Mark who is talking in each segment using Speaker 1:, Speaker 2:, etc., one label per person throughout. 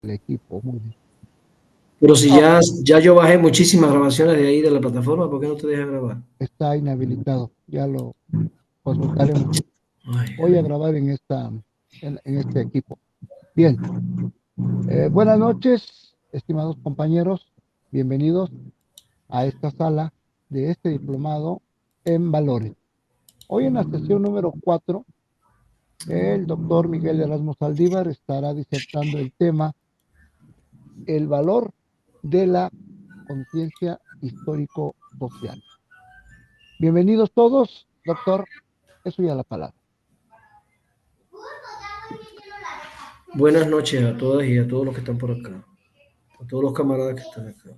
Speaker 1: el equipo. Muy bien.
Speaker 2: Pero si
Speaker 1: Ah,
Speaker 2: ya yo bajé muchísimas grabaciones de ahí de la plataforma, ¿por qué no te deja grabar?
Speaker 1: está inhabilitado. Ya lo consultaremos.
Speaker 2: Ay,
Speaker 1: Voy a grabar en este equipo. Bien. Buenas noches, estimados compañeros. Bienvenidos a esta sala de este diplomado en valores. Hoy en la sesión número 4, el doctor Miguel Erasmo Saldívar estará disertando el tema el valor de la conciencia histórico-social. Bienvenidos todos, doctor. Eso ya la palabra.
Speaker 2: buenas noches a todas y a todos los que están por acá, a todos los camaradas que están acá.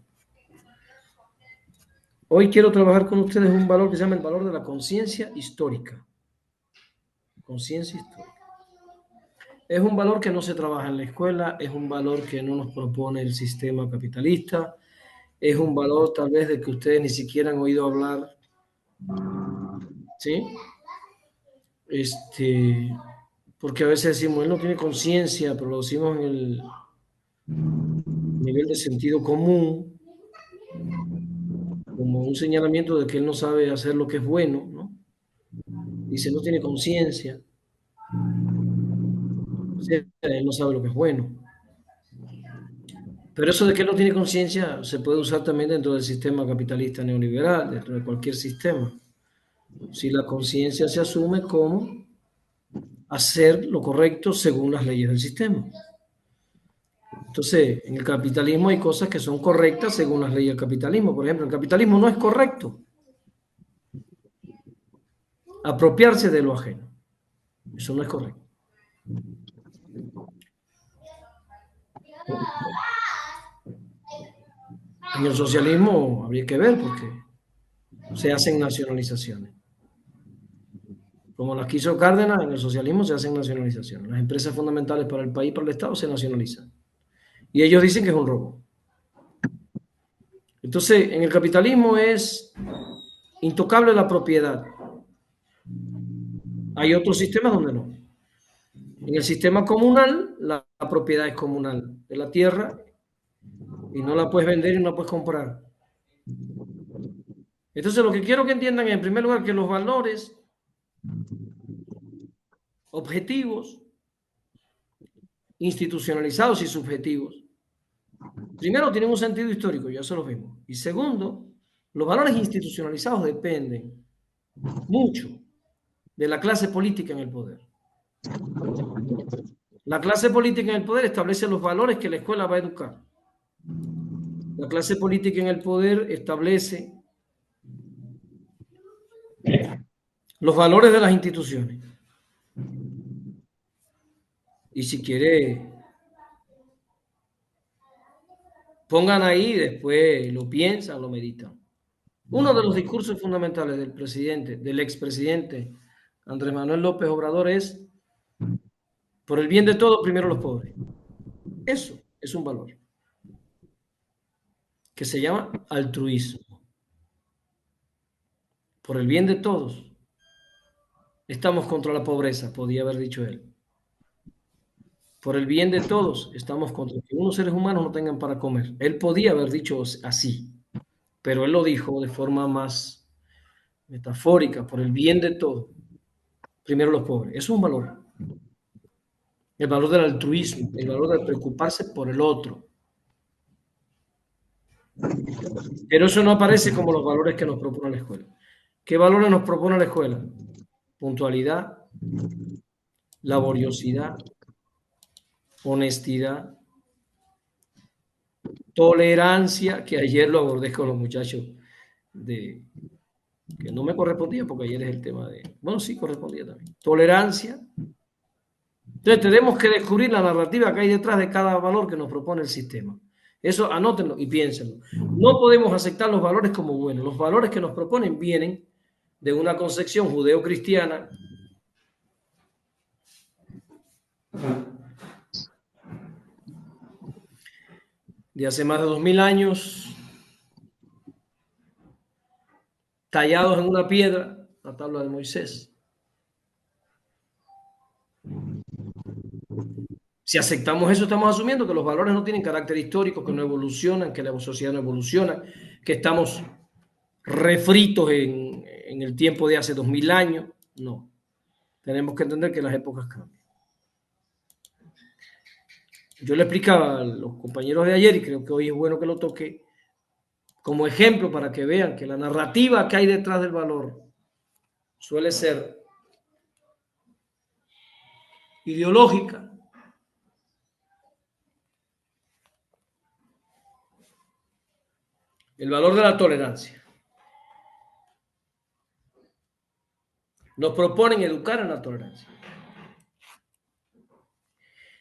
Speaker 2: Hoy quiero trabajar con ustedes un valor que se llama el valor de la conciencia histórica. Conciencia histórica. Es un valor que no se trabaja en la escuela, es un valor que no nos propone el sistema capitalista, es un valor tal vez de que ustedes ni siquiera han oído hablar, ¿sí? Porque a veces decimos, él no tiene conciencia, pero lo decimos en el nivel de sentido común, como un señalamiento de que él no sabe hacer lo que es bueno, ¿no? Dice, no tiene conciencia, o sea, él no sabe lo que es bueno. Pero eso de que él no tiene conciencia se puede usar también dentro del sistema capitalista neoliberal, dentro de cualquier sistema. Si la conciencia se asume como hacer lo correcto según las leyes del sistema. Entonces, en el capitalismo hay cosas que son correctas según las leyes del capitalismo. Por ejemplo, el capitalismo no es correcto apropiarse de lo ajeno. Eso no es correcto. En el socialismo habría que ver porque se hacen nacionalizaciones. Como las quiso Cárdenas, en el socialismo se hacen nacionalizaciones. Las empresas fundamentales para el país, para el Estado, se nacionalizan. Y ellos dicen que es un robo. Entonces, en el capitalismo es intocable la propiedad. Hay otros sistemas donde no. En el sistema comunal, la propiedad es comunal de la tierra y no la puedes vender y no la puedes comprar. Entonces, lo que quiero que entiendan es, en primer lugar, que los valores objetivos, institucionalizados y subjetivos, primero tienen un sentido histórico, ya se los vimos. Y segundo, los valores institucionalizados dependen mucho de la clase política en el poder. La clase política en el poder establece los valores que la escuela va a educar. La clase política en el poder establece los valores de las instituciones. Y si quiere, pongan ahí, después lo piensan, lo meditan. Uno de los discursos fundamentales del presidente, del expresidente Andrés Manuel López Obrador es, por el bien de todos, primero los pobres. Eso es un valor que se llama altruismo. Por el bien de todos, estamos contra la pobreza, podía haber dicho él. Por el bien de todos, estamos contra que unos seres humanos no tengan para comer. Él podía haber dicho así, pero él lo dijo de forma más metafórica, por el bien de todos. Primero los pobres. Eso es un valor. El valor del altruismo, el valor de preocuparse por el otro. Pero eso no aparece como los valores que nos propone la escuela. ¿Qué valores nos propone la escuela? Puntualidad, laboriosidad, honestidad, tolerancia, que ayer lo abordé con los muchachos de que no me correspondía porque ayer es el tema de, bueno, sí correspondía también. Tolerancia. Entonces tenemos que descubrir la narrativa que hay detrás de cada valor que nos propone el sistema. Eso anótenlo y piénsenlo. No podemos aceptar los valores como buenos. Los valores que nos proponen vienen de una concepción judeo-cristiana de hace más de 2000 años, tallados en una piedra, la tabla de Moisés. Si aceptamos eso, estamos asumiendo que los valores no tienen carácter histórico, que no evolucionan, que la sociedad no evoluciona, que estamos refritos en el tiempo de hace 2000 años. No. Tenemos que entender que las épocas cambian. Yo le explicaba a los compañeros de ayer, y creo que hoy es bueno que lo toque, como ejemplo para que vean que la narrativa que hay detrás del valor suele ser ideológica. El valor de la tolerancia. Nos proponen educar en la tolerancia.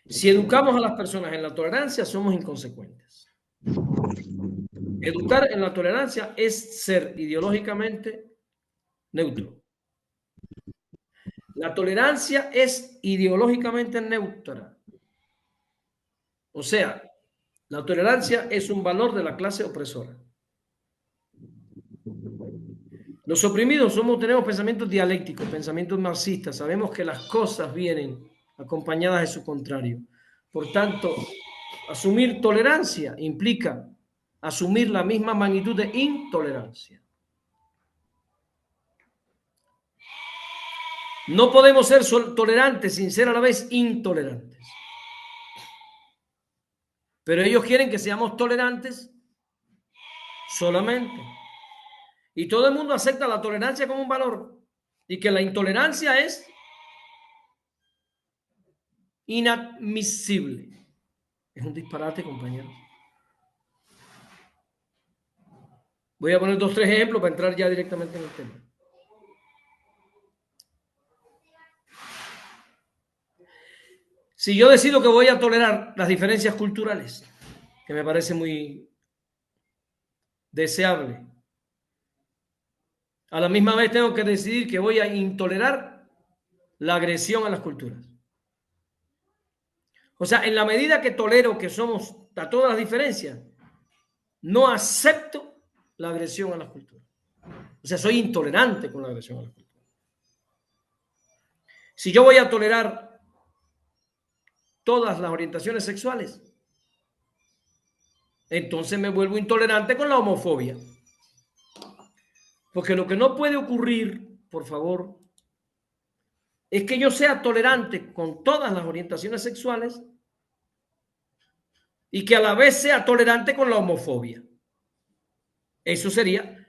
Speaker 2: Si educamos a las personas en la tolerancia, somos inconsecuentes. Educar en la tolerancia es ser ideológicamente neutro. La tolerancia es ideológicamente neutra. O sea, la tolerancia es un valor de la clase opresora. Los oprimidos tenemos pensamientos dialécticos, pensamientos marxistas. Sabemos que las cosas vienen acompañadas de su contrario. Por tanto, asumir tolerancia implica asumir la misma magnitud de intolerancia. No podemos ser tolerantes sin ser a la vez intolerantes. Pero ellos quieren que seamos tolerantes solamente. Y todo el mundo acepta la tolerancia como un valor y que la intolerancia es inadmisible. Es un disparate, compañeros. Voy a poner 2 o 3 ejemplos para entrar ya directamente en el tema. Si yo decido que voy a tolerar las diferencias culturales, que me parece muy deseable, a la misma vez tengo que decidir que voy a intolerar la agresión a las culturas. O sea, en la medida que tolero que somos a todas las diferencias, no acepto la agresión a las culturas. O sea, soy intolerante con la agresión a las culturas. Si yo voy a tolerar todas las orientaciones sexuales, entonces me vuelvo intolerante con la homofobia. Porque lo que no puede ocurrir, por favor, es que yo sea tolerante con todas las orientaciones sexuales y que a la vez sea tolerante con la homofobia. Eso sería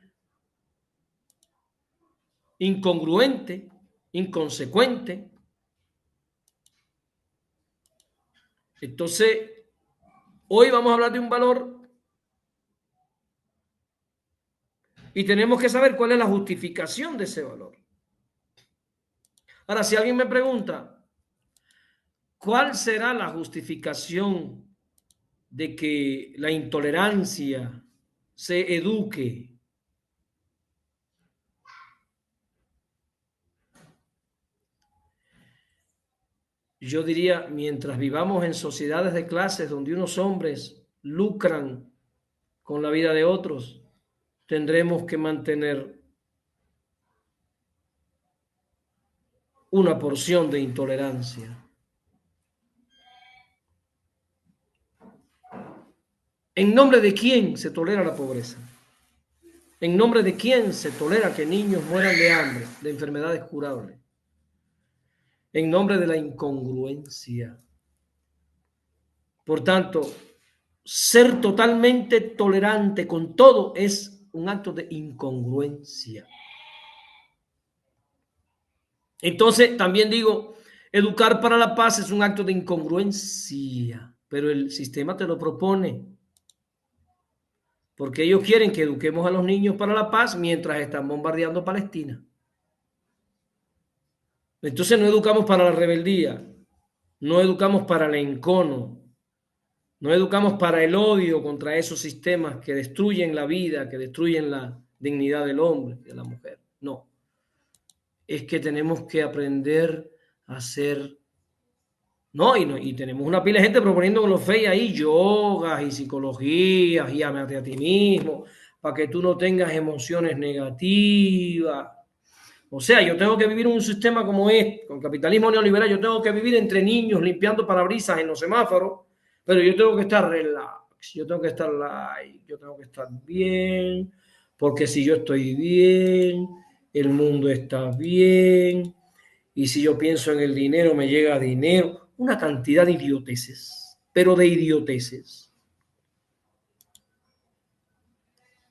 Speaker 2: incongruente, inconsecuente. Entonces, hoy vamos a hablar de un valor y tenemos que saber cuál es la justificación de ese valor. Ahora, si alguien me pregunta, ¿cuál será la justificación de que la intolerancia se eduque? Yo diría, mientras vivamos en sociedades de clases donde unos hombres lucran con la vida de otros, tendremos que mantener una porción de intolerancia. ¿En nombre de quién se tolera la pobreza? ¿En nombre de quién se tolera que niños mueran de hambre, de enfermedades curables? En nombre de la incongruencia. Por tanto, ser totalmente tolerante con todo es un acto de incongruencia. Entonces, también digo, educar para la paz es un acto de incongruencia, pero el sistema te lo propone. Porque ellos quieren que eduquemos a los niños para la paz mientras están bombardeando Palestina. Entonces no educamos para la rebeldía, no educamos para el encono, no educamos para el odio contra esos sistemas que destruyen la vida, que destruyen la dignidad del hombre y de la mujer. No. Es que tenemos que aprender a ser... No, y tenemos una pila de gente proponiendo con los FEI ahí yogas y psicologías y amarte a ti mismo para que tú no tengas emociones negativas. O sea, yo tengo que vivir en un sistema como este, con capitalismo neoliberal, yo tengo que vivir entre niños limpiando parabrisas en los semáforos, pero yo tengo que estar relax, yo tengo que estar light, yo tengo que estar bien, porque si yo estoy bien, el mundo está bien, y si yo pienso en el dinero, me llega dinero. Una cantidad de idioteces, pero de idioteces.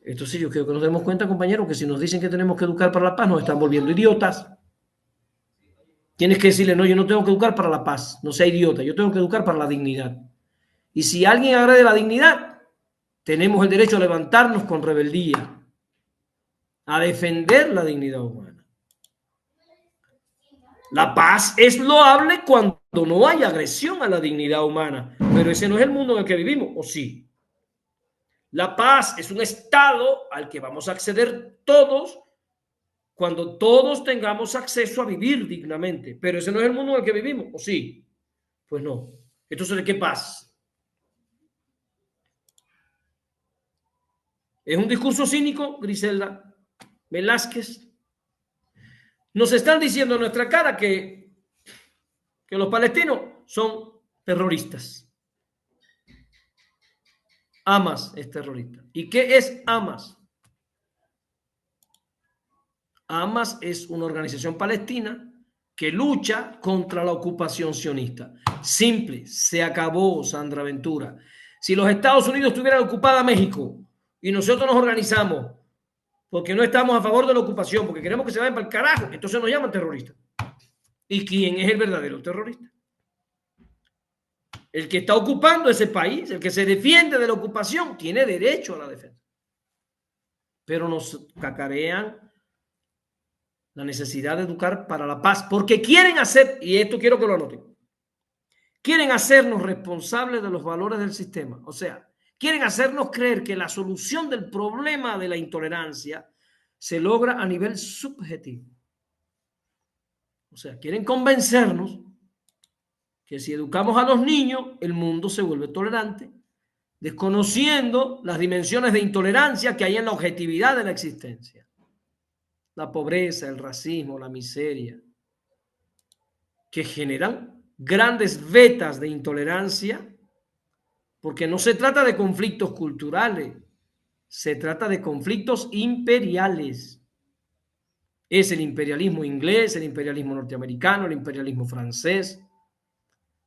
Speaker 2: Entonces yo creo que nos demos cuenta, compañeros, que si nos dicen que tenemos que educar para la paz, nos están volviendo idiotas. Tienes que decirle, no, yo no tengo que educar para la paz, no sea idiota, yo tengo que educar para la dignidad. Y si alguien agrede la dignidad, tenemos el derecho a levantarnos con rebeldía, a defender la dignidad humana. La paz es loable cuando no hay agresión a la dignidad humana, pero ese no es el mundo en el que vivimos, ¿o sí? La paz es un estado al que vamos a acceder todos cuando todos tengamos acceso a vivir dignamente, pero ese no es el mundo en el que vivimos, ¿o sí? Pues no. Entonces, ¿de qué paz? ¿Es un discurso cínico, Griselda Velázquez? Nos están diciendo en nuestra cara que los palestinos son terroristas. Hamas es terrorista. ¿Y qué es Hamas? Hamas es una organización palestina que lucha contra la ocupación sionista. Simple, se acabó, Sandra Ventura. Si los Estados Unidos tuvieran ocupada México y nosotros nos organizamos porque no estamos a favor de la ocupación, porque queremos que se vayan para el carajo, entonces nos llaman terroristas. ¿Y quién es el verdadero terrorista? El que está ocupando ese país, el que se defiende de la ocupación, tiene derecho a la defensa. Pero nos cacarean la necesidad de educar para la paz, porque quieren hacer, y esto quiero que lo anoten, quieren hacernos responsables de los valores del sistema. O sea, quieren hacernos creer que la solución del problema de la intolerancia se logra a nivel subjetivo. O sea, quieren convencernos que si educamos a los niños, el mundo se vuelve tolerante, desconociendo las dimensiones de intolerancia que hay en la objetividad de la existencia. La pobreza, el racismo, la miseria, que generan grandes vetas de intolerancia, porque no se trata de conflictos culturales, se trata de conflictos imperiales. Es el imperialismo inglés, el imperialismo norteamericano, el imperialismo francés,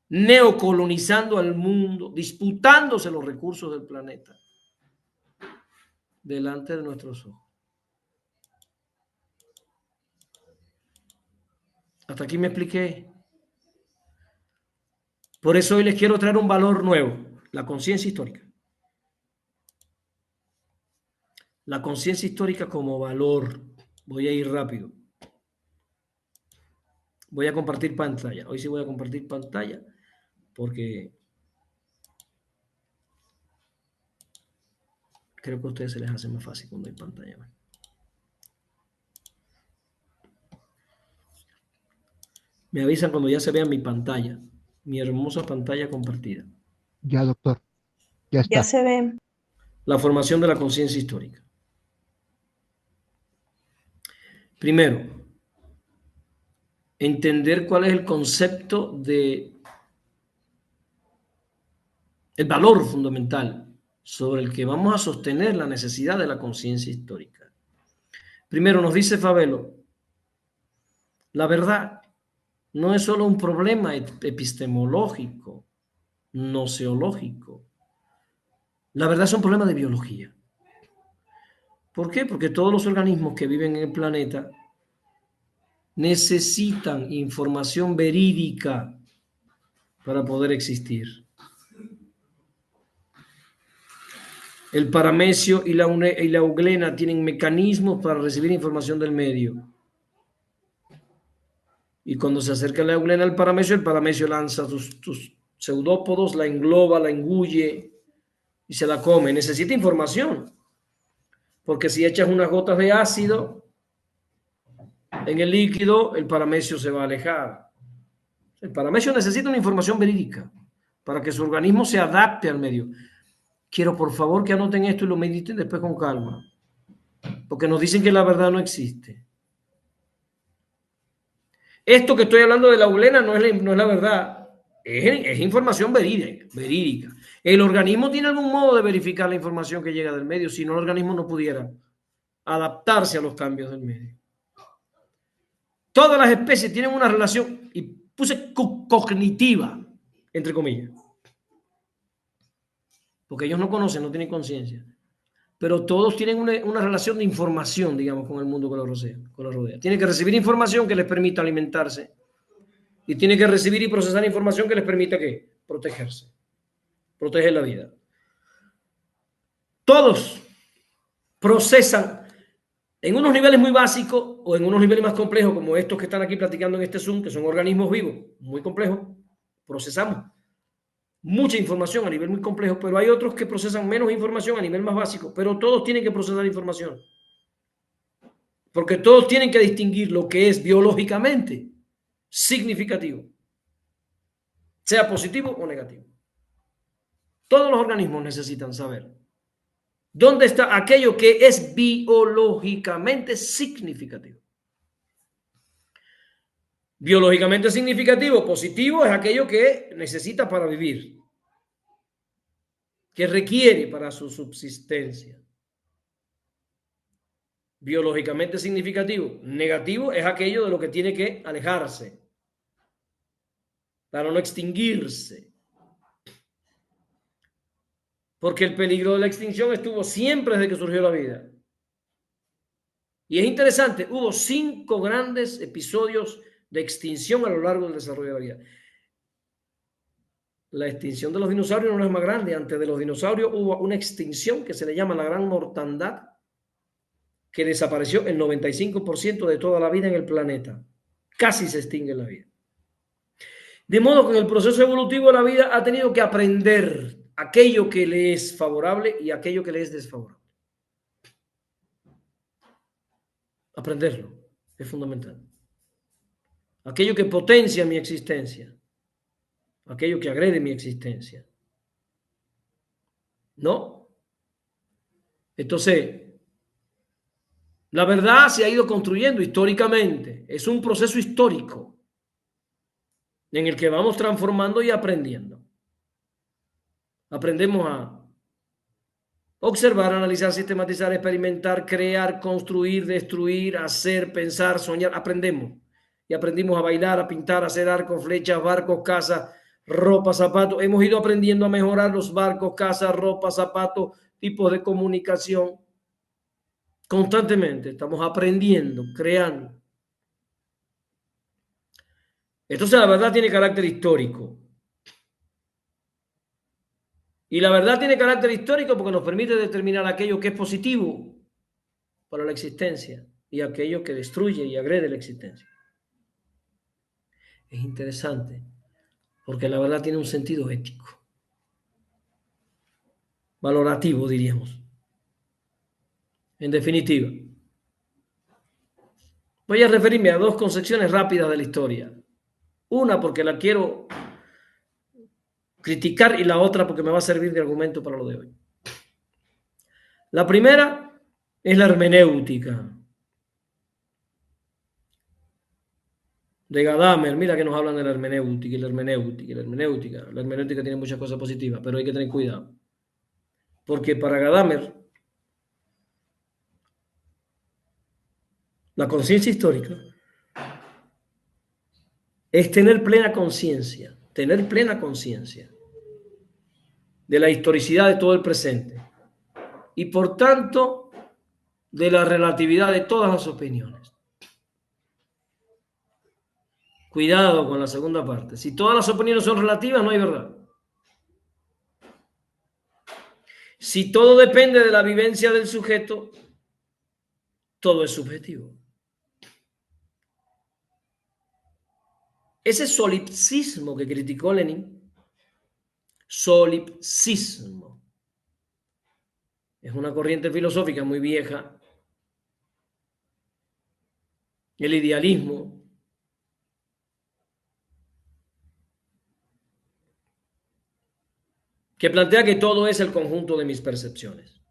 Speaker 2: neocolonizando al mundo, disputándose los recursos del planeta delante de nuestros ojos. Hasta aquí me expliqué. Por eso hoy les quiero traer un valor nuevo, la conciencia histórica. La conciencia histórica como valor. Voy a ir rápido. Voy a compartir pantalla. Hoy sí voy a compartir pantalla porque creo que a ustedes se les hace más fácil cuando hay pantalla. Me avisan cuando ya se vea mi pantalla, mi hermosa pantalla compartida.
Speaker 1: Ya, doctor. Ya está.
Speaker 3: Ya se ve.
Speaker 2: La formación de la conciencia histórica. Primero, entender cuál es el concepto de el valor fundamental sobre el que vamos a sostener la necesidad de la conciencia histórica. Primero, nos dice Fabelo, la verdad no es solo un problema epistemológico, noceológico. La verdad es un problema de biología. ¿Por qué? Porque todos los organismos que viven en el planeta necesitan información verídica para poder existir. El paramecio y la euglena tienen mecanismos para recibir información del medio. Y cuando se acerca la euglena al paramecio, el paramecio lanza sus pseudópodos, la engloba, la engulle y se la come. Necesita información. Porque si echas unas gotas de ácido en el líquido, el paramecio se va a alejar. El paramecio necesita una información verídica para que su organismo se adapte al medio. Quiero, por favor, que anoten esto y lo mediten después con calma. Porque nos dicen que la verdad no existe. Esto que estoy hablando de la eulena no es la verdad, es información verídica. El organismo tiene algún modo de verificar la información que llega del medio, si no el organismo no pudiera adaptarse a los cambios del medio. Todas las especies tienen una relación, y puse cognitiva, entre comillas, porque ellos no conocen, no tienen conciencia, pero todos tienen una relación de información, digamos, con el mundo que los rodea. Tienen que recibir información que les permita alimentarse y tienen que recibir y procesar información que les permita ¿qué? Protegerse, proteger la vida. Todos procesan en unos niveles muy básicos o en unos niveles más complejos, como estos que están aquí platicando en este Zoom, que son organismos vivos, muy complejos, procesamos mucha información a nivel muy complejo, pero hay otros que procesan menos información a nivel más básico, pero todos tienen que procesar información, porque todos tienen que distinguir lo que es biológicamente significativo, sea positivo o negativo. Todos los organismos necesitan saber dónde está aquello que es biológicamente significativo. Biológicamente significativo, positivo, es aquello que necesita para vivir, que requiere para su subsistencia. Biológicamente significativo, negativo, es aquello de lo que tiene que alejarse para no extinguirse. Porque el peligro de la extinción estuvo siempre desde que surgió la vida. Y es interesante, hubo 5 grandes episodios de extinción a lo largo del desarrollo de la vida. La extinción de los dinosaurios no es más grande. Antes de los dinosaurios hubo una extinción que se le llama la gran mortandad, que desapareció el 95% de toda la vida en el planeta. Casi se extingue la vida. De modo que en el proceso evolutivo de la vida ha tenido que aprender aquello que le es favorable y aquello que le es desfavorable. Aprenderlo es fundamental. Aquello que potencia mi existencia, aquello que agrede mi existencia. ¿No? Entonces, la verdad se ha ido construyendo históricamente. Es un proceso histórico en el que vamos transformando y aprendiendo. Aprendemos a observar, analizar, sistematizar, experimentar, crear, construir, destruir, hacer, pensar, soñar. Aprendemos. Y aprendimos a bailar, a pintar, a hacer arcos, flechas, barcos, casas, ropa, zapatos. Hemos ido aprendiendo a mejorar los barcos, casas, ropa, zapatos, tipos de comunicación. Constantemente estamos aprendiendo, creando. Entonces la verdad tiene carácter histórico. Y la verdad tiene carácter histórico porque nos permite determinar aquello que es positivo para la existencia y aquello que destruye y agrede la existencia. Es interesante porque la verdad tiene un sentido ético, valorativo, diríamos. En definitiva, voy a referirme a 2 concepciones rápidas de la historia. Una porque la quiero criticar y la otra porque me va a servir de argumento para lo de hoy. La primera es la hermenéutica de Gadamer. Mira que nos hablan de la hermenéutica y la hermenéutica y la hermenéutica. La hermenéutica tiene muchas cosas positivas, pero hay que tener cuidado. Porque para Gadamer, la conciencia histórica es tener plena conciencia de la historicidad de todo el presente y por tanto de la relatividad de todas las opiniones. Cuidado con la segunda parte. Si todas las opiniones son relativas, no hay verdad. Si todo depende de la vivencia del sujeto, todo es subjetivo. Ese solipsismo que criticó Lenin, solipsismo, es una corriente filosófica muy vieja. El idealismo que plantea que todo es el conjunto de mis percepciones.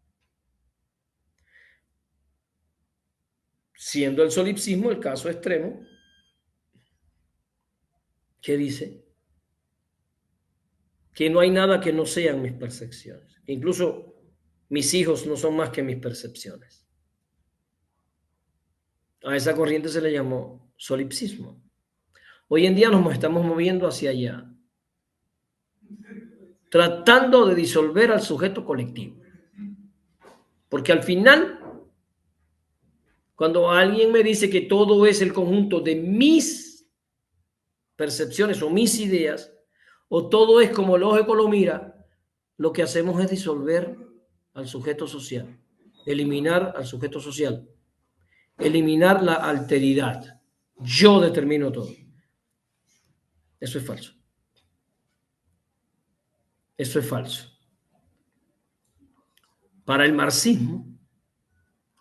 Speaker 2: Siendo el solipsismo el caso extremo ¿Qué dice? Que no hay nada que no sean mis percepciones. Incluso mis hijos no son más que mis percepciones. A esa corriente se le llamó solipsismo. Hoy en día nos estamos moviendo hacia allá, tratando de disolver al sujeto colectivo. Porque al final, cuando alguien me dice que todo es el conjunto de mis percepciones o mis ideas, o todo es como el ojo lo mira, lo que hacemos es disolver al sujeto social, eliminar al sujeto social, eliminar la alteridad. Yo determino todo. Eso es falso. Eso es falso. Para el marxismo,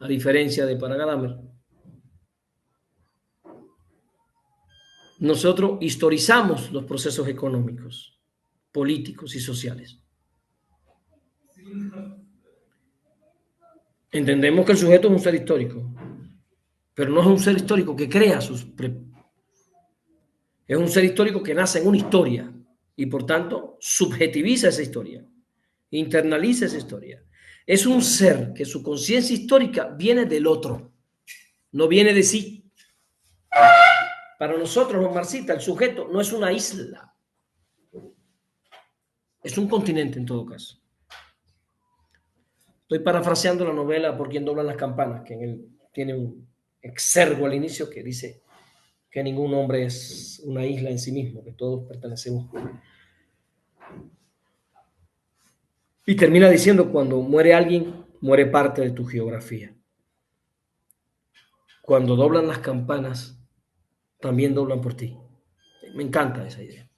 Speaker 2: a diferencia de para Gadamer, nosotros historizamos los procesos económicos, políticos y sociales. Entendemos que el sujeto es un ser histórico, pero no es un ser histórico que crea es un ser histórico que nace en una historia y por tanto subjetiviza esa historia, internaliza esa historia. Es un ser que su conciencia histórica viene del otro, no viene de sí. Para nosotros los marxistas, el sujeto no es una isla, es un continente en todo caso. Estoy parafraseando la novela Por quien doblan las campanas, que en él tiene un exergo al inicio que dice que ningún hombre es una isla en sí mismo, que todos pertenecemos. Y termina diciendo, cuando muere alguien, muere parte de tu geografía. Cuando doblan las campanas, también doblan por ti. Me encanta esa idea.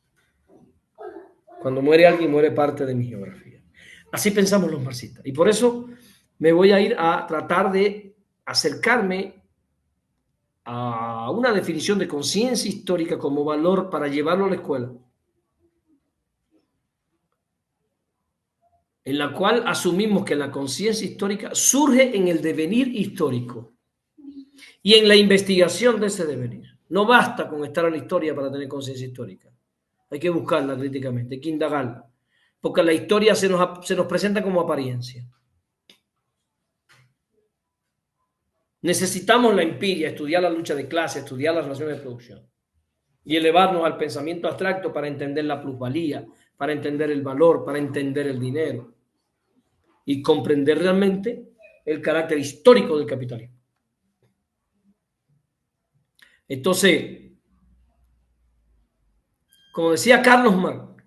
Speaker 2: Cuando muere alguien, muere parte de mi geografía. Así pensamos los marxistas. Y por eso me voy a ir a tratar de acercarme a una definición de conciencia histórica como valor para llevarlo a la escuela, en la cual asumimos que la conciencia histórica surge en el devenir histórico y en la investigación de ese devenir. No basta con estar en la historia para tener conciencia histórica. Hay que buscarla críticamente, hay que indagarla, porque la historia se nos presenta como apariencia. Necesitamos la empiria, estudiar la lucha de clases, estudiar las relaciones de producción y elevarnos al pensamiento abstracto para entender la plusvalía, para entender el valor, para entender el dinero y comprender realmente el carácter histórico del capitalismo. Entonces, como decía Carlos Marx,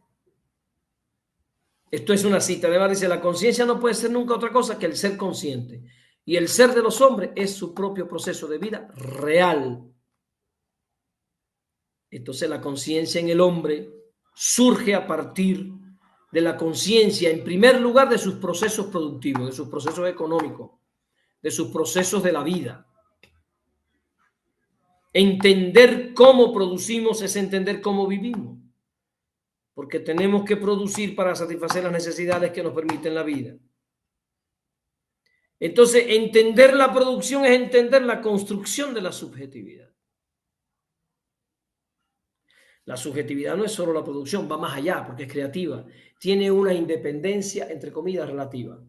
Speaker 2: esto es una cita de Marx, dice, la conciencia no puede ser nunca otra cosa que el ser consciente. Y el ser de los hombres es su propio proceso de vida real. Entonces la conciencia en el hombre surge a partir de la conciencia, en primer lugar, de sus procesos productivos, de sus procesos económicos, de sus procesos de la vida. Entender cómo producimos es entender cómo vivimos, porque tenemos que producir para satisfacer las necesidades que nos permiten la vida. Entonces, entender la producción es entender la construcción de la subjetividad. La subjetividad no es solo la producción, va más allá porque es creativa. Tiene una independencia, entre comillas, relativa.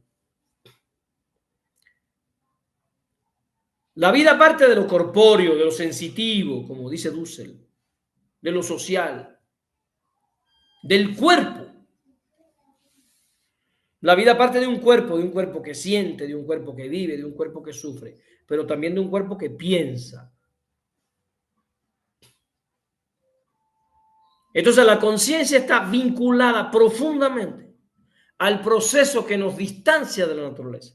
Speaker 2: La vida parte de lo corpóreo, de lo sensitivo, como dice Dussel, de lo social, del cuerpo. La vida parte de un cuerpo que siente, de un cuerpo que vive, de un cuerpo que sufre, pero también de un cuerpo que piensa. Entonces la conciencia está vinculada profundamente al proceso que nos distancia de la naturaleza.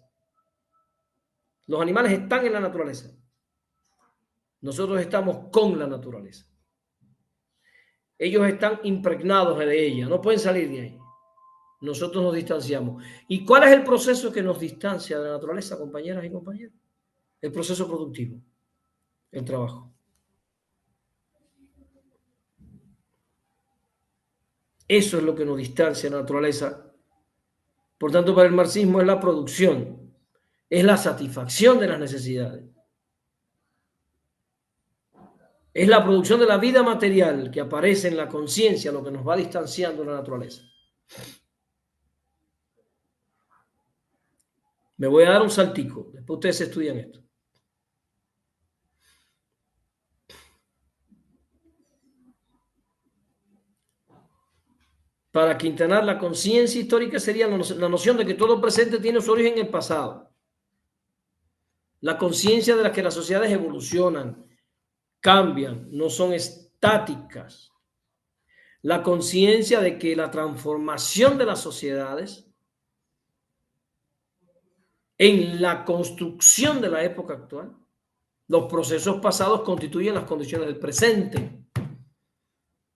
Speaker 2: Los animales están en la naturaleza. Nosotros estamos con la naturaleza. Ellos están impregnados de ella, no pueden salir de ahí. Nosotros nos distanciamos. ¿Y cuál es el proceso que nos distancia de la naturaleza, compañeras y compañeros? El proceso productivo, el trabajo. Eso es lo que nos distancia de la naturaleza. Por tanto, para el marxismo es la producción, es la satisfacción de las necesidades. Es la producción de la vida material que aparece en la conciencia lo que nos va distanciando de la naturaleza. Me voy a dar un saltico. Después ustedes estudian esto. Para Quintanar, la conciencia histórica sería la noción de que todo presente tiene su origen en el pasado. La conciencia de la que las sociedades evolucionan, cambian, no son estáticas. La conciencia de que la transformación de las sociedades en la construcción de la época actual, los procesos pasados constituyen las condiciones del presente.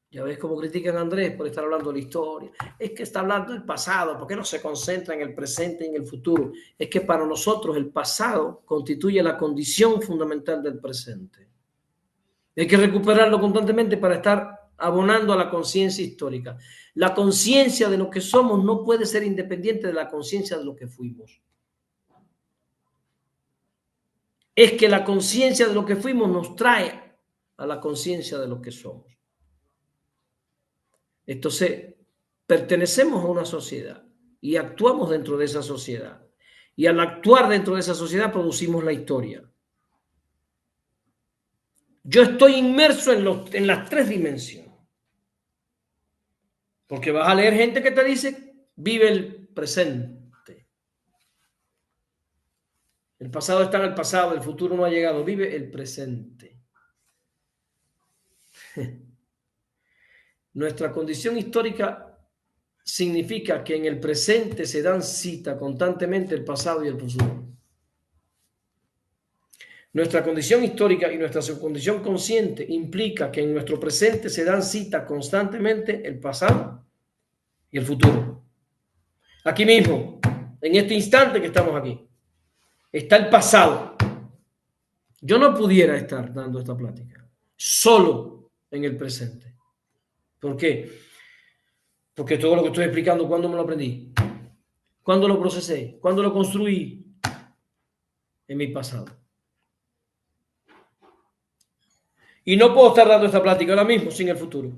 Speaker 2: Ya ves cómo critican a Andrés por estar hablando de la historia. Es que está hablando del pasado, ¿por qué no se concentra en el presente y en el futuro? Es que para nosotros el pasado constituye la condición fundamental del presente. Hay que recuperarlo constantemente para estar abonando a la conciencia histórica. La conciencia de lo que somos no puede ser independiente de la conciencia de lo que fuimos. Es que la conciencia de lo que fuimos nos trae a la conciencia de lo que somos. Entonces, pertenecemos a una sociedad y actuamos dentro de esa sociedad. Y al actuar dentro de esa sociedad producimos la historia. Yo estoy inmerso en las tres dimensiones. Porque vas a leer gente que te dice, vive el presente. El pasado está en el pasado, el futuro no ha llegado, vive el presente. Nuestra condición histórica significa que en el presente se dan cita constantemente el pasado y el futuro. Nuestra condición histórica y nuestra condición consciente implica que en nuestro presente se dan cita constantemente el pasado y el futuro. Aquí mismo, en este instante que estamos aquí, está el pasado. Yo no pudiera estar dando esta plática solo en el presente. ¿Por qué? Porque todo lo que estoy explicando, ¿cuándo me lo aprendí? ¿Cuándo lo procesé? ¿Cuándo lo construí? En mi pasado. Y no puedo estar dando esta plática ahora mismo sin el futuro.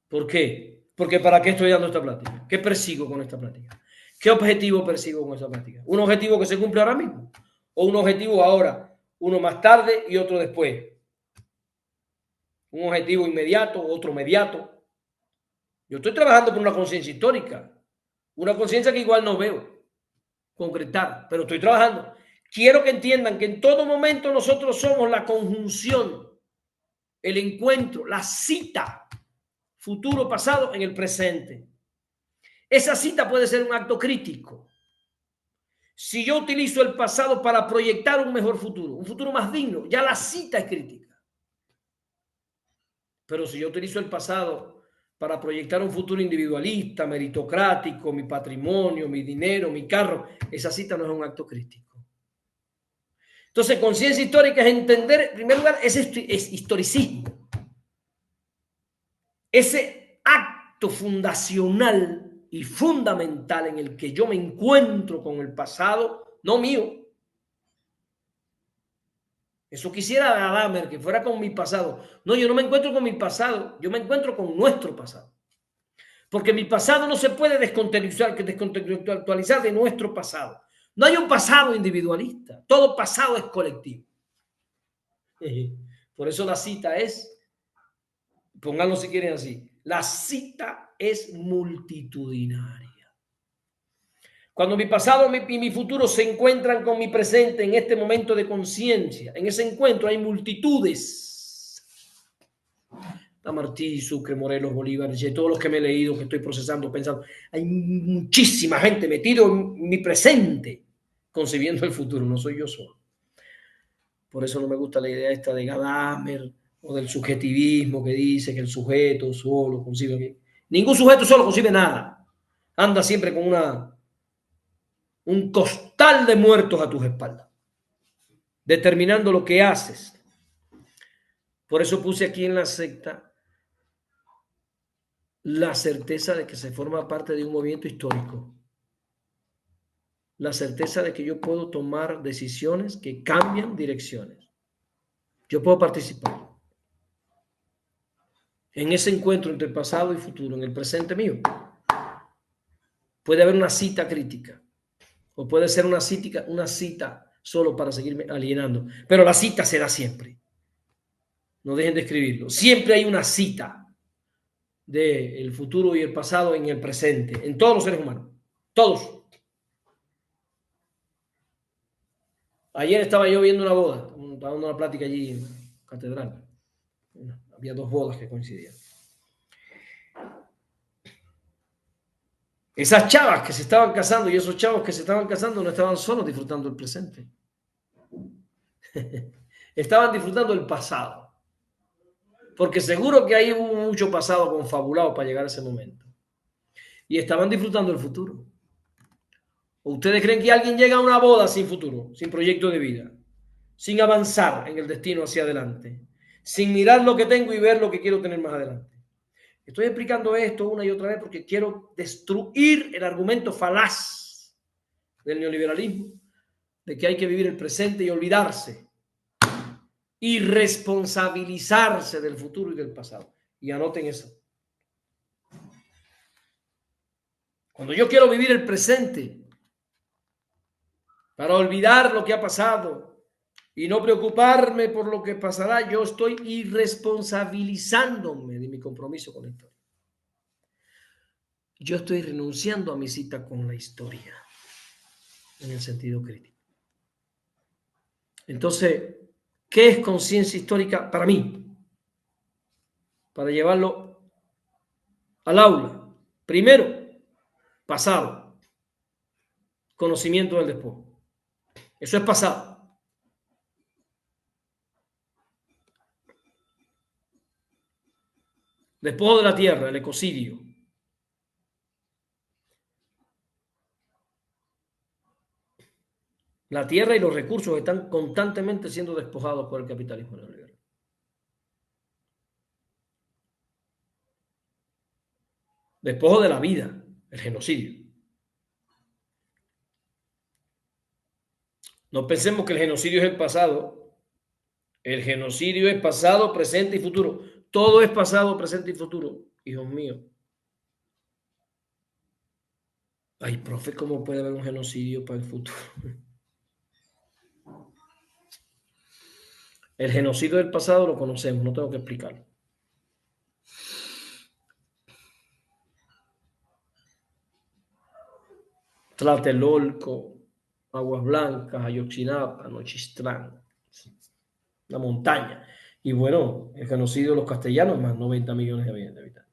Speaker 2: ¿Por qué? Porque ¿para qué estoy dando esta plática? ¿Qué persigo con esta plática? ¿Qué objetivo persigo con esta plática? ¿Un objetivo que se cumple ahora mismo? ¿O un objetivo ahora? Uno más tarde y otro después. Un objetivo inmediato, otro mediato. Yo estoy trabajando por una conciencia histórica. Una conciencia que igual no veo concretar, pero estoy trabajando. Quiero que entiendan que en todo momento nosotros somos la conjunción, el encuentro, la cita, futuro, pasado en el presente. Esa cita puede ser un acto crítico. Si yo utilizo el pasado para proyectar un mejor futuro, un futuro más digno, ya la cita es crítica. Pero si yo utilizo el pasado para proyectar un futuro individualista, meritocrático, mi patrimonio, mi dinero, mi carro, esa cita no es un acto crítico. Entonces, conciencia histórica es entender, en primer lugar, es historicismo. Ese acto fundacional y fundamental en el que yo me encuentro con el pasado, no mío. Eso quisiera Gadamer, que fuera con mi pasado. No, yo no me encuentro con mi pasado, yo me encuentro con nuestro pasado. Porque mi pasado no se puede descontextualizar de nuestro pasado. No hay un pasado individualista, todo pasado es colectivo. Por eso la cita es, pónganlo si quieren así, la cita es multitudinaria. Cuando mi pasado y mi futuro se encuentran con mi presente en este momento de conciencia, en ese encuentro hay multitudes. Martí, Sucre, Morelos, Bolívar, todos los que me he leído, que estoy procesando, pensando. Hay muchísima gente metido en mi presente, concibiendo el futuro, no soy yo solo. Por eso no me gusta la idea esta de Gadamer o del subjetivismo que dice que el sujeto solo concibe. Ningún sujeto solo concibe nada. Anda siempre con un costal de muertos a tus espaldas, determinando lo que haces. Por eso puse aquí en la secta la certeza de que se forma parte de un movimiento histórico. La certeza de que yo puedo tomar decisiones que cambian direcciones. Yo puedo participar. En ese encuentro entre pasado y futuro, en el presente mío, puede haber una cita crítica o puede ser una cita solo para seguirme alienando, pero la cita se da siempre. No dejen de escribirlo. Siempre hay una cita del futuro y el pasado en el presente, en todos los seres humanos. Todos. Ayer estaba yo viendo una boda, estaba dando una plática allí en la catedral. Había 2 bodas que coincidían. Esas chavas que se estaban casando y esos chavos que se estaban casando no estaban solos disfrutando el presente. Estaban disfrutando el pasado. Porque seguro que ahí hubo mucho pasado confabulado para llegar a ese momento. Y estaban disfrutando el futuro. ¿O ustedes creen que alguien llega a una boda sin futuro, sin proyecto de vida, sin avanzar en el destino hacia adelante, sin mirar lo que tengo y ver lo que quiero tener más adelante? Estoy explicando esto una y otra vez porque quiero destruir el argumento falaz del neoliberalismo de que hay que vivir el presente y olvidarse y responsabilizarse del futuro y del pasado. Y anoten eso. Cuando yo quiero vivir el presente para olvidar lo que ha pasado y no preocuparme por lo que pasará, yo estoy irresponsabilizándome de mi compromiso con la historia. Yo estoy renunciando a mi cita con la historia en el sentido crítico. Entonces, ¿qué es conciencia histórica para mí? Para llevarlo al aula. Primero, pasado. Conocimiento del despojo. Eso es pasado. Despojo de la tierra, el ecocidio. La tierra y los recursos están constantemente siendo despojados por el capitalismo neoliberal. Despojo de la vida, el genocidio. No pensemos que el genocidio es el pasado. El genocidio es pasado, presente y futuro. Todo es pasado, presente y futuro, hijos míos. Ay, profe, ¿cómo puede haber un genocidio para el futuro? El genocidio del pasado lo conocemos, no tengo que explicarlo. Tlatelolco, Aguas Blancas, Ayotzinapa, Nochistlán, la montaña. Y bueno, el genocidio de los castellanos, más 90 millones de habitantes.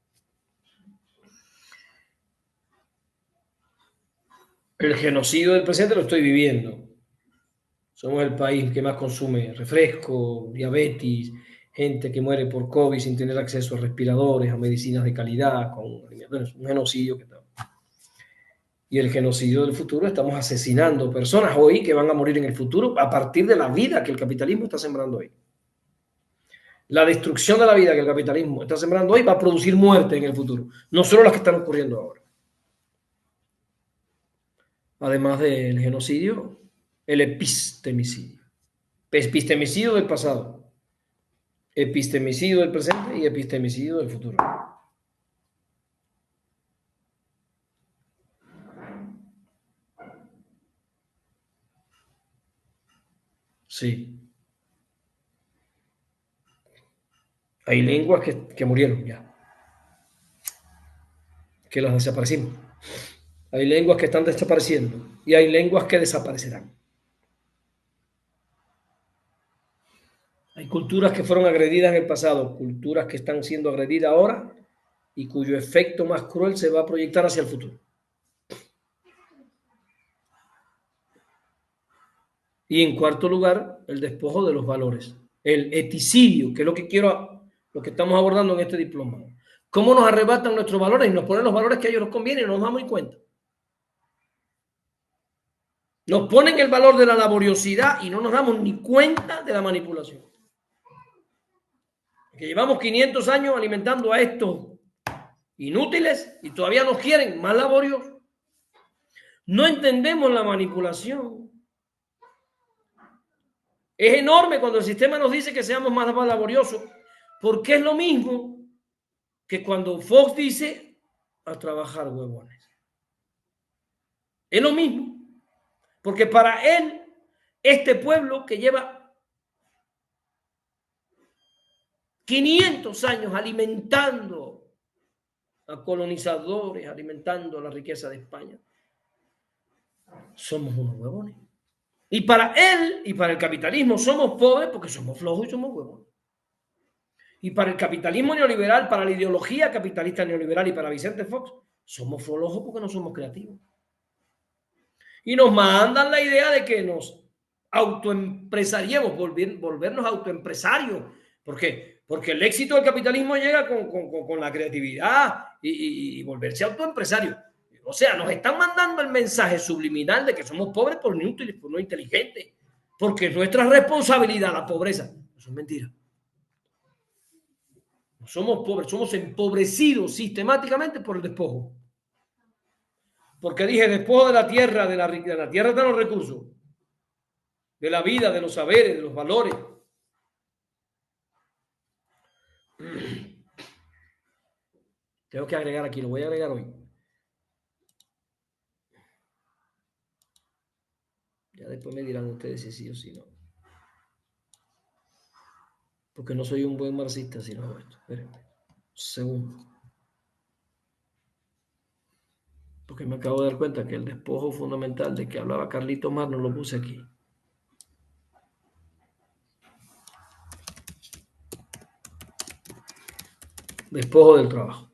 Speaker 2: El genocidio del presente lo estoy viviendo. Somos el país que más consume refresco, diabetes, gente que muere por COVID sin tener acceso a respiradores, a medicinas de calidad, bueno, es un genocidio que está. Y el genocidio del futuro, estamos asesinando personas hoy que van a morir en el futuro a partir de la vida que el capitalismo está sembrando hoy. La destrucción de la vida que el capitalismo está sembrando hoy va a producir muerte en el futuro, no solo las que están ocurriendo ahora. Además del genocidio, el epistemicidio. Epistemicidio del pasado, epistemicidio del presente y epistemicidio del futuro. Sí. Hay lenguas que murieron ya, que las desaparecimos. Hay lenguas que están desapareciendo y hay lenguas que desaparecerán. Hay culturas que fueron agredidas en el pasado, culturas que están siendo agredidas ahora y cuyo efecto más cruel se va a proyectar hacia el futuro. Y en cuarto lugar, el despojo de los valores, el eticidio, que es lo que estamos abordando en este diploma. ¿Cómo nos arrebatan nuestros valores y nos ponen los valores que a ellos nos convienen y no nos damos ni cuenta? Nos ponen el valor de la laboriosidad y no nos damos ni cuenta de la manipulación. Que llevamos 500 años alimentando a estos inútiles y todavía nos quieren más laboriosos. No entendemos la manipulación. Es enorme cuando el sistema nos dice que seamos más laboriosos, porque es lo mismo. que cuando Fox dice a trabajar, huevones. Es lo mismo. Porque para él, este pueblo que lleva 500 años alimentando a colonizadores, alimentando la riqueza de España, somos unos huevones. Y para él y para el capitalismo somos pobres porque somos flojos y somos huevones. Y para el capitalismo neoliberal, para la ideología capitalista neoliberal y para Vicente Fox, somos flojos porque no somos creativos. Y nos mandan la idea de que nos autoempresariemos, volvernos autoempresarios. ¿Por qué? Porque el éxito del capitalismo llega con la creatividad y volverse autoempresario. O sea, nos están mandando el mensaje subliminal de que somos pobres por no inteligentes, porque es nuestra responsabilidad la pobreza. Eso es mentira. No somos pobres, somos empobrecidos sistemáticamente por el despojo. Porque dije, despojo de la tierra, de la tierra están los recursos, de la vida, de los saberes, de los valores. Tengo que agregar aquí, lo voy a agregar hoy. Ya después me dirán ustedes si sí o si no. Porque no soy un buen marxista si no hago esto. Espérenme. Segundo. Porque me acabo de dar cuenta que el despojo fundamental de que hablaba Carlito Mar no lo puse aquí. Despojo del trabajo.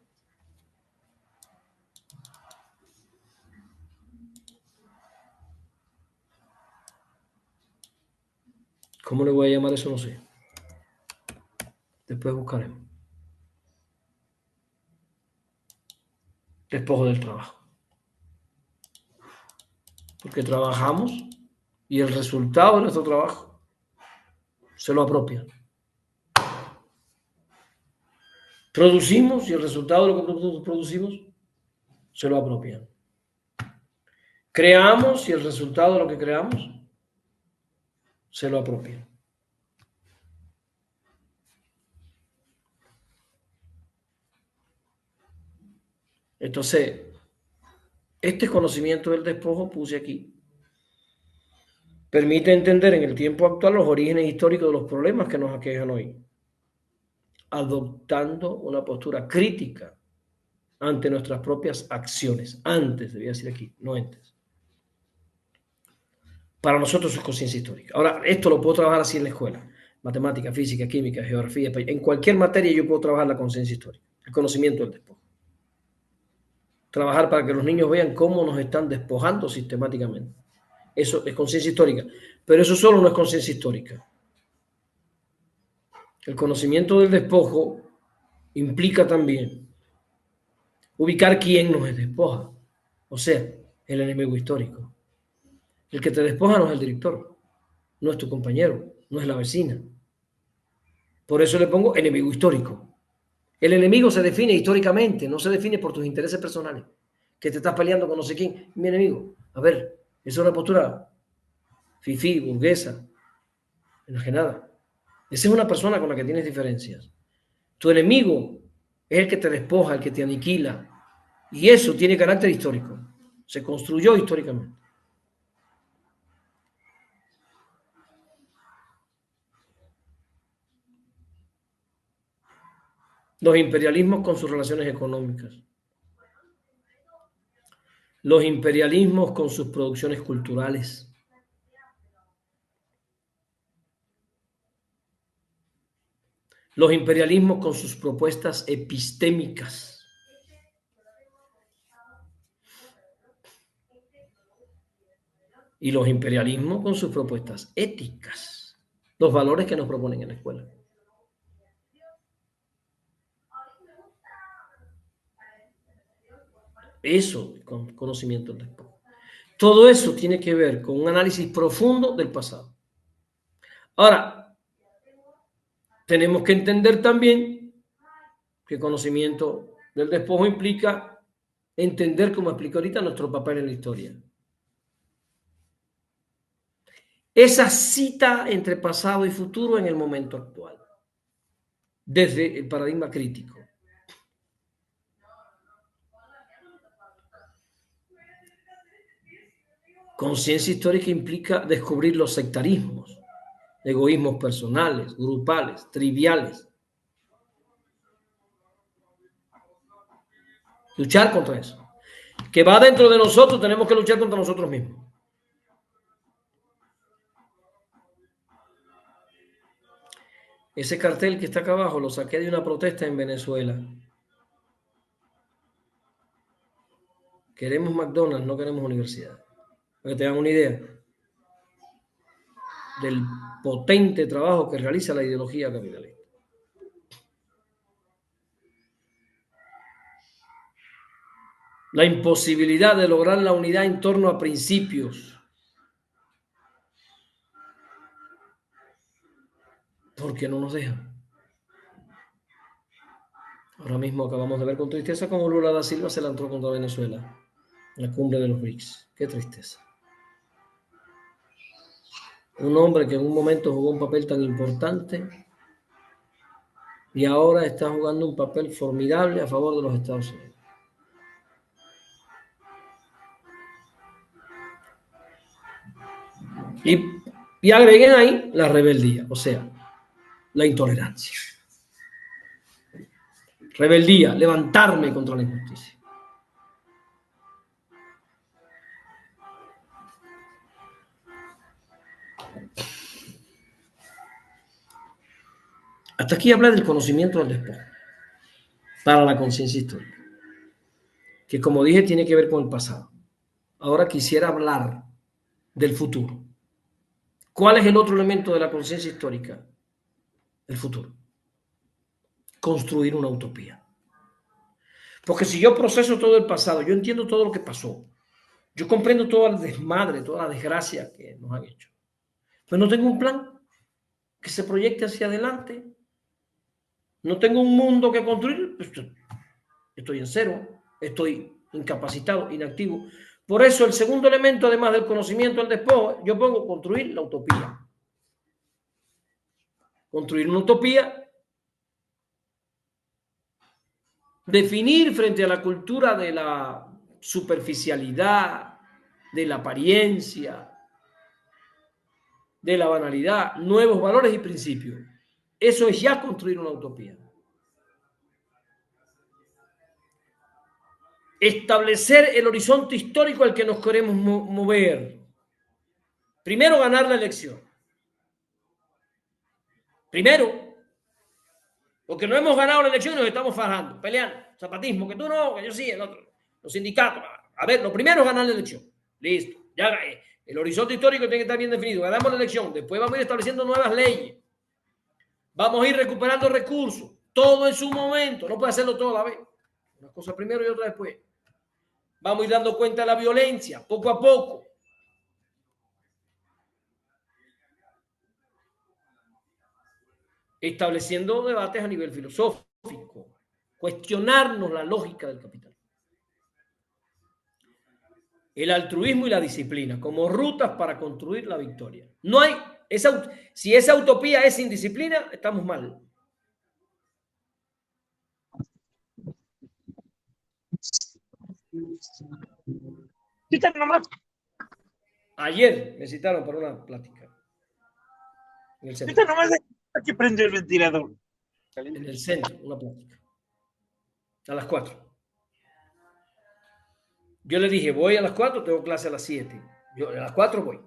Speaker 2: ¿Cómo le voy a llamar eso? No sé. Después buscaremos. Despojo del trabajo. Porque trabajamos y el resultado de nuestro trabajo se lo apropian. Producimos y el resultado de lo que producimos se lo apropian. Creamos y el resultado de lo que creamos se lo apropian. Entonces, este conocimiento del despojo puse aquí. Permite entender en el tiempo actual los orígenes históricos de los problemas que nos aquejan hoy, adoptando una postura crítica ante nuestras propias acciones. Antes, debía decir aquí, no antes. Para nosotros es conciencia histórica. Ahora, esto lo puedo trabajar así en la escuela. Matemática, física, química, geografía. En cualquier materia yo puedo trabajar la conciencia histórica, el conocimiento del despojo. Trabajar para que los niños vean cómo nos están despojando sistemáticamente. Eso es conciencia histórica. Pero eso solo no es conciencia histórica. El conocimiento del despojo implica también ubicar quién nos despoja. O sea, el enemigo histórico. El que te despoja no es el director, no es tu compañero, no es la vecina. Por eso le pongo enemigo histórico. El enemigo se define históricamente, no se define por tus intereses personales. Que te estás peleando con no sé quién, mi enemigo. A ver, esa es una postura fifí, burguesa, enajenada. Esa es una persona con la que tienes diferencias. Tu enemigo es el que te despoja, el que te aniquila. Y eso tiene carácter histórico. Se construyó históricamente. Los imperialismos con sus relaciones económicas. Los imperialismos con sus producciones culturales. Los imperialismos con sus propuestas epistémicas. Y los imperialismos con sus propuestas éticas. Los valores que nos proponen en la escuela. Eso con conocimiento del despojo. Todo eso tiene que ver con un análisis profundo del pasado. Ahora, tenemos que entender también que conocimiento del despojo implica entender, como explico ahorita, nuestro papel en la historia. Esa cita entre pasado y futuro en el momento actual, desde el paradigma crítico. Conciencia histórica implica descubrir los sectarismos, egoísmos personales, grupales, triviales. Luchar contra eso. Que va dentro de nosotros, tenemos que luchar contra nosotros mismos. Ese cartel que está acá abajo lo saqué de una protesta en Venezuela. Queremos McDonald's, no queremos universidad. Para que tengan una idea del potente trabajo que realiza la ideología capitalista. La imposibilidad de lograr la unidad en torno a principios. Porque no nos dejan. Ahora mismo acabamos de ver con tristeza cómo Lula da Silva se lanzó contra Venezuela en la cumbre de los BRICS. Qué tristeza. Un hombre que en un momento jugó un papel tan importante y ahora está jugando un papel formidable a favor de los Estados Unidos. Y agreguen ahí la rebeldía, o sea, la intolerancia. Rebeldía, levantarme contra la injusticia. Hasta aquí hablé del conocimiento del despojo para la conciencia histórica, que como dije tiene que ver con el pasado. Ahora quisiera hablar del futuro. ¿Cuál es el otro elemento de la conciencia histórica? El futuro. Construir una utopía. Porque si yo proceso todo el pasado, yo entiendo todo lo que pasó, yo comprendo todo el desmadre, toda la desgracia que nos han hecho, pero no tengo un plan que se proyecte hacia adelante, no tengo un mundo que construir, pues estoy en cero, estoy incapacitado, inactivo. Por eso el segundo elemento, además del conocimiento del despojo, yo pongo construir la utopía. Construir una utopía, definir frente a la cultura de la superficialidad, de la apariencia, de la banalidad, nuevos valores y principios. Eso es ya construir una utopía. Establecer el horizonte histórico al que nos queremos mover. Primero, ganar la elección. Primero, porque no hemos ganado la elección y nos estamos fajando, peleando. Zapatismo, que tú no, que yo sí, el otro. Los sindicatos. A ver, lo primero es ganar la elección. Listo. Ya el horizonte histórico tiene que estar bien definido. Ganamos la elección. Después vamos a ir estableciendo nuevas leyes. Vamos a ir recuperando recursos. Todo en su momento. No puede hacerlo todo a la vez. Una cosa primero y otra después. Vamos a ir dando cuenta de la violencia, poco a poco. Estableciendo debates a nivel filosófico. Cuestionarnos la lógica del capital. El altruismo y la disciplina como rutas para construir la victoria. No hay, si esa utopía es sin disciplina, estamos mal. Ayer me citaron para una plática. En el centro.
Speaker 3: Aquí prende el ventilador.
Speaker 2: En el centro, una plática. A las 4. Yo le dije, voy a las 4, tengo clase a las 7. Yo a las 4 voy.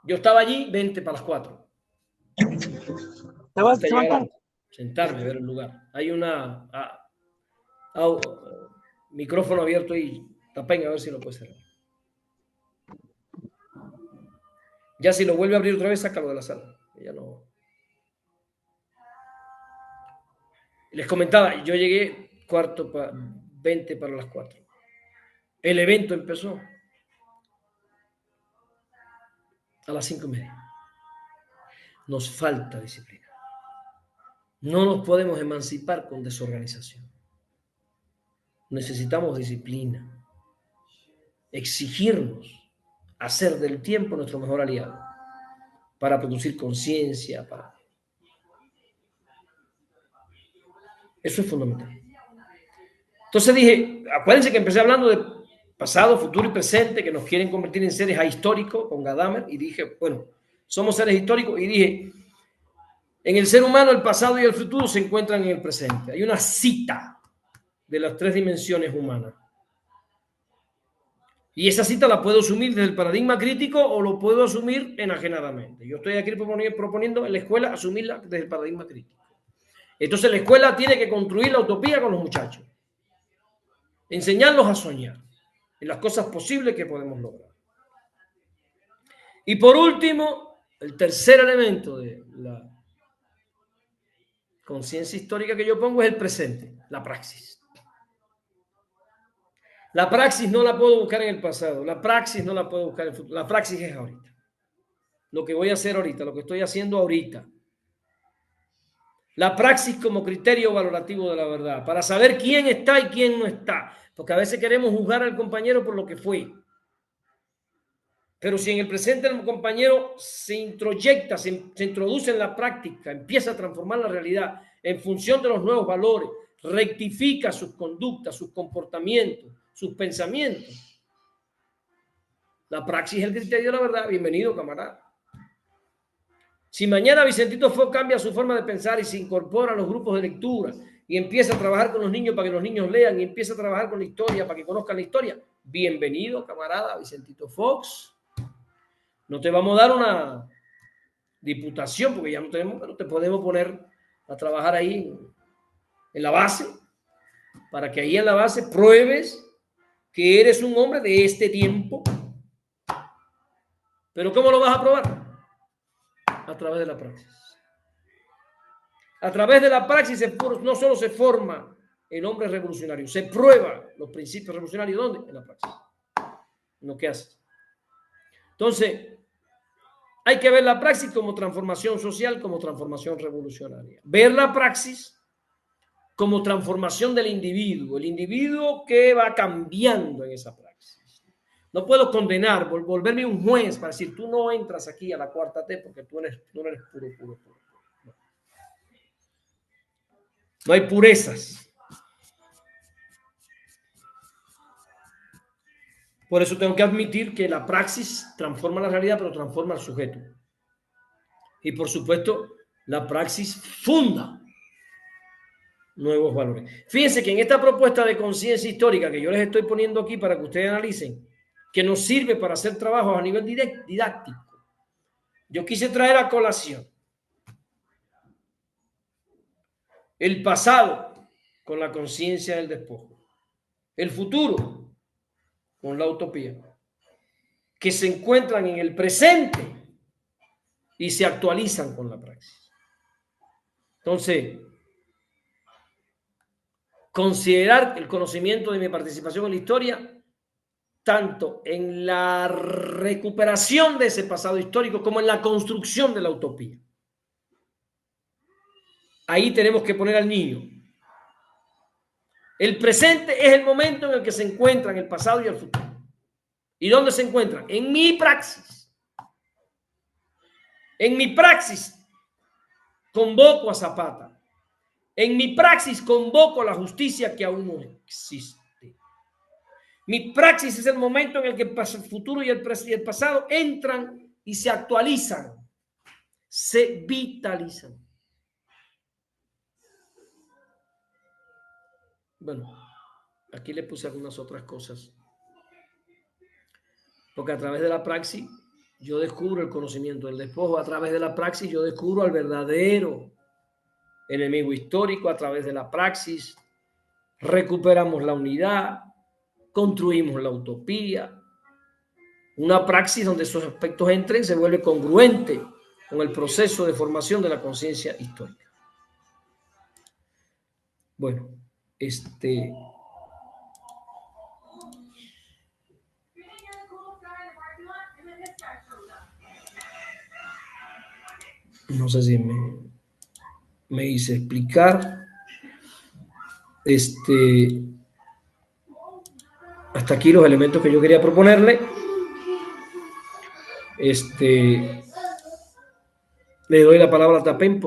Speaker 2: Yo estaba allí, 20 para las 4. Sentarme, ver el lugar. Hay una micrófono abierto y tapen a ver si lo puede cerrar. Ya si lo vuelve a abrir otra vez, sácalo de la sala. Ya no. Les comentaba, yo llegué 20 para las 4. El evento empezó a las 5:30. Nos falta disciplina. No nos podemos emancipar con desorganización. Necesitamos disciplina. Exigirnos hacer del tiempo nuestro mejor aliado para producir conciencia. Eso es fundamental. Entonces dije, acuérdense que empecé hablando de pasado, futuro y presente, que nos quieren convertir en seres ahistóricos con Gadamer, y dije, bueno, somos seres históricos, y dije, en el ser humano el pasado y el futuro se encuentran en el presente. Hay una cita de las 3 dimensiones humanas. Y esa cita la puedo asumir desde el paradigma crítico o lo puedo asumir enajenadamente. Yo estoy aquí proponiendo en la escuela asumirla desde el paradigma crítico. Entonces la escuela tiene que construir la utopía con los muchachos. Enseñarlos a soñar en las cosas posibles que podemos lograr. Y por último, el tercer elemento de la conciencia histórica que yo pongo es el presente, la praxis. La praxis no la puedo buscar en el pasado, la praxis no la puedo buscar en el futuro, la praxis es ahorita. Lo que voy a hacer ahorita, lo que estoy haciendo ahorita. La praxis como criterio valorativo de la verdad, para saber quién está y quién no está. Porque a veces queremos juzgar al compañero por lo que fue. Pero si en el presente el compañero se introyecta, se introduce en la práctica, empieza a transformar la realidad en función de los nuevos valores, rectifica sus conductas, sus comportamientos, sus pensamientos. La praxis es el criterio de la verdad. Bienvenido, camarada. Si mañana Vicentito Fox cambia su forma de pensar y se incorpora a los grupos de lectura y empieza a trabajar con los niños para que los niños lean y empieza a trabajar con la historia para que conozcan la historia, bienvenido, camarada Vicentito Fox. No te vamos a dar una diputación porque ya no tenemos, pero te podemos poner a trabajar ahí en la base para que ahí en la base pruebes que eres un hombre de este tiempo. ¿Pero cómo lo vas a probar? A través de la praxis. A través de la praxis no solo se forma el hombre revolucionario, se prueba los principios revolucionarios. ¿Dónde? En la praxis. En lo que haces. Entonces, hay que ver la praxis como transformación social, como transformación revolucionaria. Ver la praxis como transformación del individuo, el individuo que va cambiando en esa praxis. No puedo condenar, volverme un juez para decir, tú no entras aquí a la cuarta T porque tú eres puro. No. No hay purezas. Por eso tengo que admitir que la praxis transforma la realidad, pero transforma al sujeto. Y por supuesto, la praxis funda nuevos valores. Fíjense que en esta propuesta de conciencia histórica que yo les estoy poniendo aquí para que ustedes analicen, que nos sirve para hacer trabajos a nivel didáctico, yo quise traer a colación el pasado con la conciencia del despojo, el futuro con la utopía, que se encuentran en el presente y se actualizan con la praxis. Entonces, considerar el conocimiento de mi participación en la historia tanto en la recuperación de ese pasado histórico como en la construcción de la utopía. Ahí tenemos que poner al niño. El presente es el momento en el que se encuentran el pasado y el futuro. ¿Y dónde se encuentran? En mi praxis. En mi praxis convoco a Zapata. En mi praxis convoco a la justicia que aún no existe. Mi praxis es el momento en el que el futuro y el pasado entran y se actualizan, se vitalizan. Bueno, aquí le puse algunas otras cosas. Porque a través de la praxis yo descubro el conocimiento del despojo. A través de la praxis yo descubro al verdadero enemigo histórico. A través de la praxis recuperamos la unidad, construimos la utopía. Una praxis donde esos aspectos entren se vuelve congruente con el proceso de formación de la conciencia histórica. Bueno, no sé si me hice explicar. Hasta aquí los elementos que yo quería proponerle. Le doy la palabra a Tapempo.